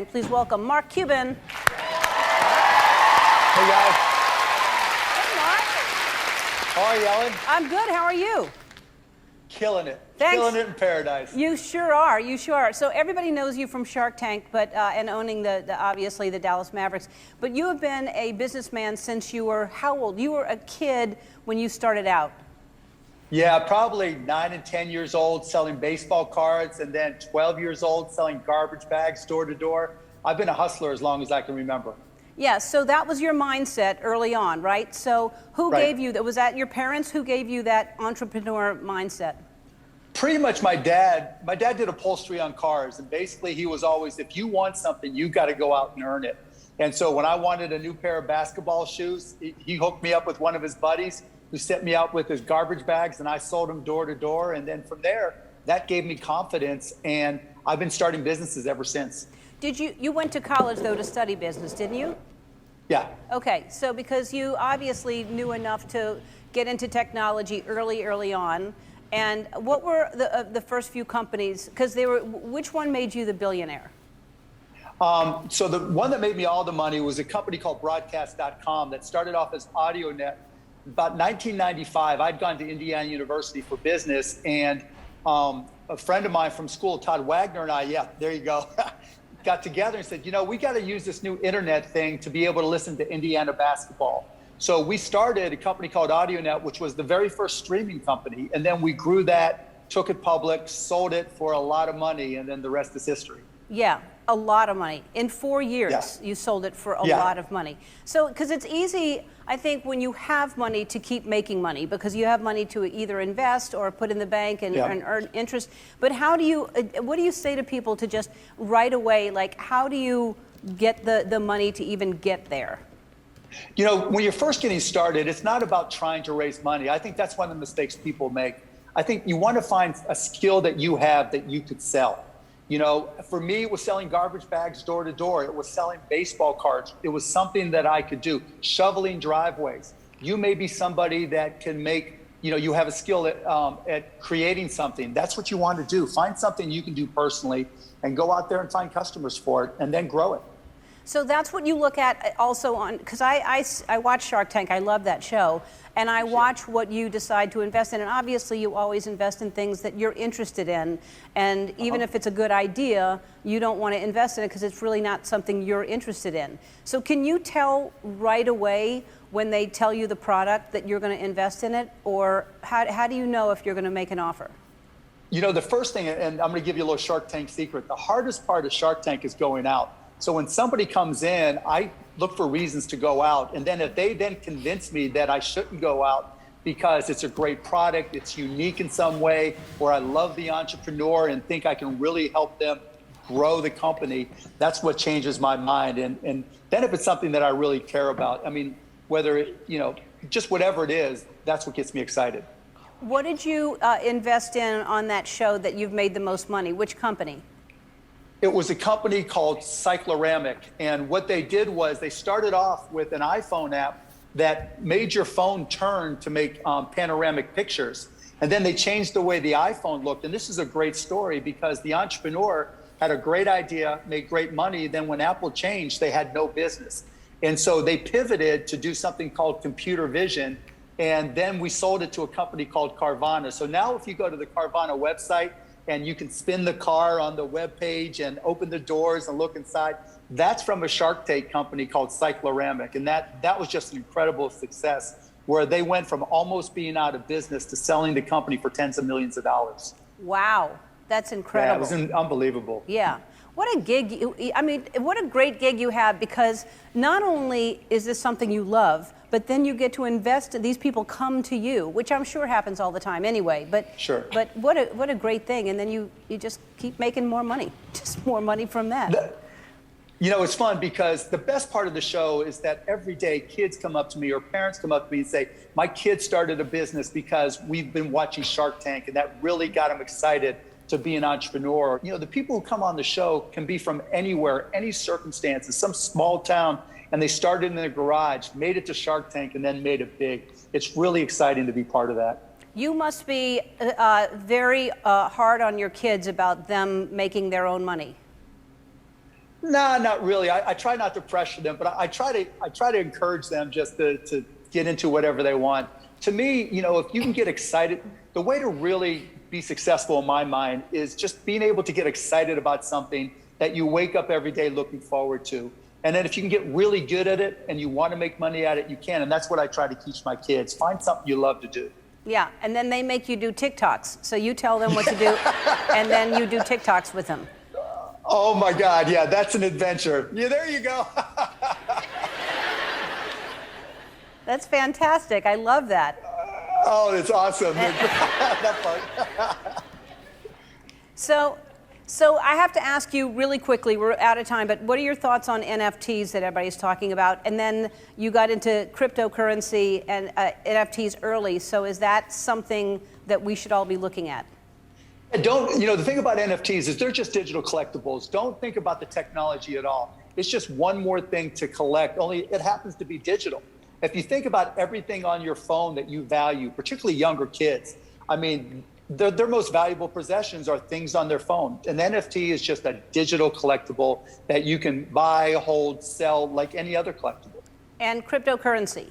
Please welcome Mark Cuban. Hey guys. Hey, Mark. How are you, Ellen? I'm good. How are you? Killing it. Thanks. Killing it in paradise. You sure are. You sure are. So everybody knows you from Shark Tank, but and owning the obviously the Dallas Mavericks. But you have been a businessman since you were how old? You were a kid when you started out. Yeah, probably 9 and 10 years old selling baseball cards, and then 12 years old selling garbage bags door to door. I've been a hustler as long as I can remember. Yeah, so that was your mindset early on, right? So who gave you that? Was that your parents? Who gave you that entrepreneur mindset? Pretty much my dad. My dad did upholstery on cars, and basically he was always, if you want something, you got to go out and earn it. And so when I wanted a new pair of basketball shoes, he hooked me up with one of his buddies who sent me out with his garbage bags, and I sold them door to door. And then from there, that gave me confidence, and I've been starting businesses ever since. Did you went to college though to study business, didn't you? Yeah. Okay, so because you obviously knew enough to get into technology early on, and what were the first few companies? Because they were, which one made you the billionaire? So the one that made me all the money was a company called broadcast.com that started off as AudioNet. About 1995, I'd gone to Indiana University for business, and a friend of mine from school, Todd Wagner, and I, there you go, got together and said, you know, we got to use this new internet thing to be able to listen to Indiana basketball. So we started a company called AudioNet, which was the very first streaming company, and then we grew that, took it public, sold it for a lot of money, and then the rest is history. Yeah, a lot of money. In 4 years, you sold it for a lot of money. So, because it's easy, I think, when you have money to keep making money, because you have money to either invest or put in the bank and earn interest. But how do you, what do you say to people to just right away, like, how do you get the money to even get there? You know, when you're first getting started, it's not about trying to raise money. I think that's one of the mistakes people make. I think you want to find a skill that you have that you could sell. You know, for me, it was selling garbage bags door to door. It was selling baseball cards. It was something that I could do. Shoveling driveways. You may be somebody that can make, you know, you have a skill at creating something. That's what you want to do. Find something you can do personally and go out there and find customers for it and then grow it. So that's what you look at also on, because I watch Shark Tank, I love that show, and I watch what you decide to invest in, and obviously you always invest in things that you're interested in, and even if it's a good idea, you don't want to invest in it because it's really not something you're interested in. So can you tell right away when they tell you the product that you're going to invest in it, or how do you know if you're going to make an offer? You know, the first thing, and I'm going to give you a little Shark Tank secret, the hardest part of Shark Tank is going out. So when somebody comes in, I look for reasons to go out. And then if they then convince me that I shouldn't go out because it's a great product, it's unique in some way, or I love the entrepreneur and think I can really help them grow the company, that's what changes my mind. And then if it's something that I really care about, I mean, whether, you know, just whatever it is, that's what gets me excited. What did you invest in on that show that you've made the most money? Which company? It was a company called Cycloramic, and what they did was they started off with an iPhone app that made your phone turn to make panoramic pictures. And then they changed the way the iPhone looked. And this is a great story because the entrepreneur had a great idea, made great money. Then when Apple changed, they had no business. And so they pivoted to do something called computer vision. And then we sold it to a company called Carvana. So now if you go to the Carvana website, and you can spin the car on the web page and open the doors and look inside. That's from a Shark Tank company called Cycloramic. And that was just an incredible success where they went from almost being out of business to selling the company for tens of millions of dollars. Wow, that's incredible. Yeah, it was unbelievable. Yeah. What a gig, I mean, what a great gig you have, because not only is this something you love, but then you get to invest, these people come to you, which I'm sure happens all the time anyway, but sure. But what a great thing, and then you just keep making more money, just more money from that. You know, it's fun because the best part of the show is that every day kids come up to me or parents come up to me and say, my kid started a business because we've been watching Shark Tank, and that really got them excited to be an entrepreneur. You know, the people who come on the show can be from anywhere, any circumstances, some small town, and they started in their garage, made it to Shark Tank, and then made it big. It's really exciting to be part of that. You must be very hard on your kids about them making their own money. No, not really. I try not to pressure them, but I try to encourage them just to get into whatever they want. To me, you know, if you can get excited, the way to really be successful in my mind is just being able to get excited about something that you wake up every day looking forward to. And then if you can get really good at it and you want to make money at it, you can. And that's what I try to teach my kids. Find something you love to do. Yeah, and then they make you do TikToks. So you tell them what to do, and then you do TikToks with them. Oh my God, yeah, that's an adventure. Yeah, there you go. That's fantastic. I love that. Oh, that's awesome. That part. So I have to ask you really quickly, we're out of time, but what are your thoughts on NFTs that everybody's talking about? And then you got into cryptocurrency and NFTs early, so is that something that we should all be looking at? You know, the thing about NFTs is they're just digital collectibles. Don't think about the technology at all. It's just one more thing to collect, only it happens to be digital. If you think about everything on your phone that you value, particularly younger kids, I mean, their most valuable possessions are things on their phone. An NFT is just a digital collectible that you can buy, hold, sell like any other collectible. And cryptocurrency?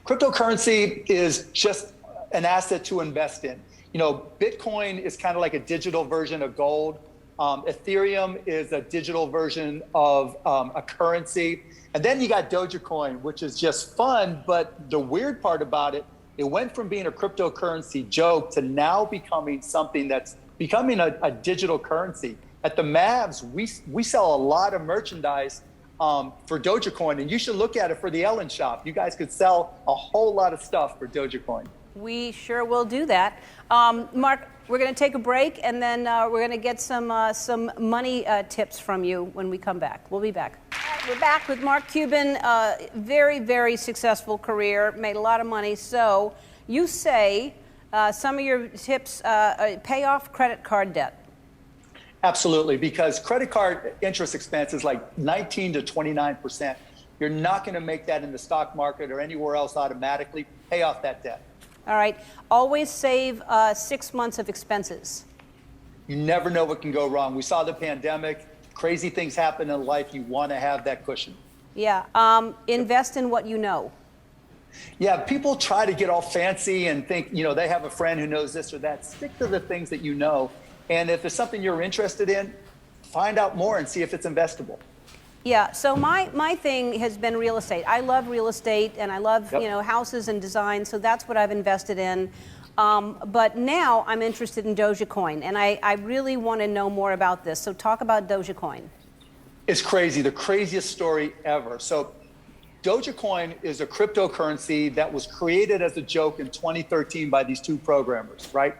Cryptocurrency is just an asset to invest in. You know, Bitcoin is kind of like a digital version of gold. Ethereum is a digital version of a currency. And then you got Dogecoin, which is just fun. But the weird part about it, it went from being a cryptocurrency joke to now becoming something that's becoming a digital currency. At the Mavs, we sell a lot of merchandise for Dogecoin, and you should look at it for the Ellen shop. You guys could sell a whole lot of stuff for Dogecoin. We sure will do that. Mark, we're going to take a break, and then we're going to get some money tips from you when we come back. We'll be back. We're back with Mark Cuban. Very, very successful career, made a lot of money. So you say some of your tips, pay off credit card debt. Absolutely, because credit card interest expense is like 19 to 29%. You're not going to make that in the stock market or anywhere else automatically. Pay off that debt. All right. Always save 6 months of expenses. You never know what can go wrong. We saw the pandemic. Crazy things happen in life. You want to have that cushion. Yeah. Invest in what you know. Yeah. People try to get all fancy and think, you know, they have a friend who knows this or that. Stick to the things that you know. And if there's something you're interested in, find out more and see if it's investable. Yeah, so my thing has been real estate. I love real estate, and I love you know, houses and design, so that's what I've invested in. But now I'm interested in Dogecoin, and I really want to know more about this. So talk about Dogecoin. It's crazy, the craziest story ever. So Dogecoin is a cryptocurrency that was created as a joke in 2013 by these two programmers, right?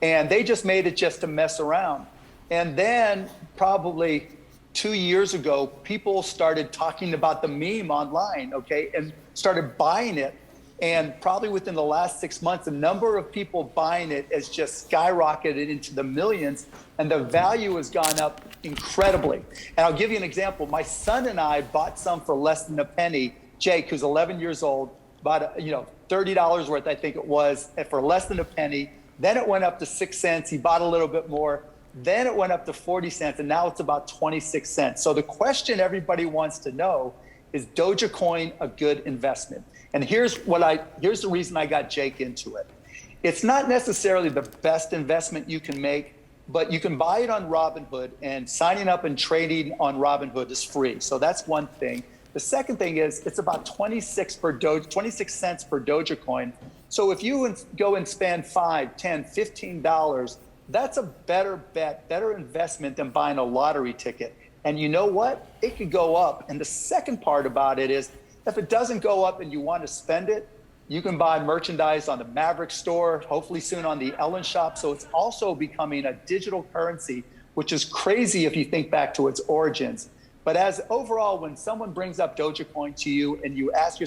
And they just made it just to mess around. And then probably 2 years ago, people started talking about the meme online, okay, and started buying it. And probably within the last 6 months, the number of people buying it has just skyrocketed into the millions, and the value has gone up incredibly. And I'll give you an example. My son and I bought some for less than a penny. Jake, who's 11 years old, bought $30 worth, I think it was, for less than a penny. Then it went up to 6 cents. He bought a little bit more. Then it went up to 40 cents, and now it's about 26 cents. So the question everybody wants to know is Dogecoin a good investment? And here's the reason I got Jake into it. It's not necessarily the best investment you can make, but you can buy it on Robinhood, and signing up and trading on Robinhood is free. So that's one thing. The second thing is it's about 26 cents per Dogecoin. So if you go and spend $5, $10, $15, that's a better bet, better investment than buying a lottery ticket. And you know what? It could go up. And the second part about it is if it doesn't go up and you want to spend it, you can buy merchandise on the Maverick store, hopefully soon on the Ellen shop. So it's also becoming a digital currency, which is crazy if you think back to its origins. But as overall, when someone brings up Dogecoin to you and ask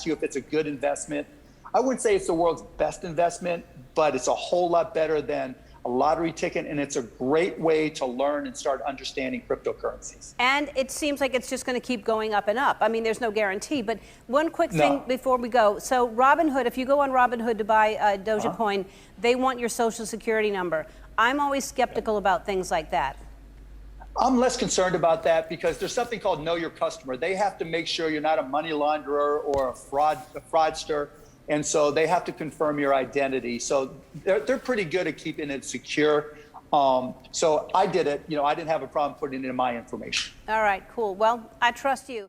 you if it's a good investment, I wouldn't say it's the world's best investment, but it's a whole lot better than a lottery ticket, and it's a great way to learn and start understanding cryptocurrencies. And it seems like it's just going to keep going up and up. I mean, there's no guarantee, but one quick thing before we go. So Robinhood, if you go on Robinhood to buy Dogecoin, they want your social security number. I'm always skeptical about things like that. I'm less concerned about that because there's something called know your customer. They have to make sure you're not a money launderer or a fraudster. And so they have to confirm your identity. So they're pretty good at keeping it secure. So I did it. I didn't have a problem putting in my information. All right, cool. Well, I trust you.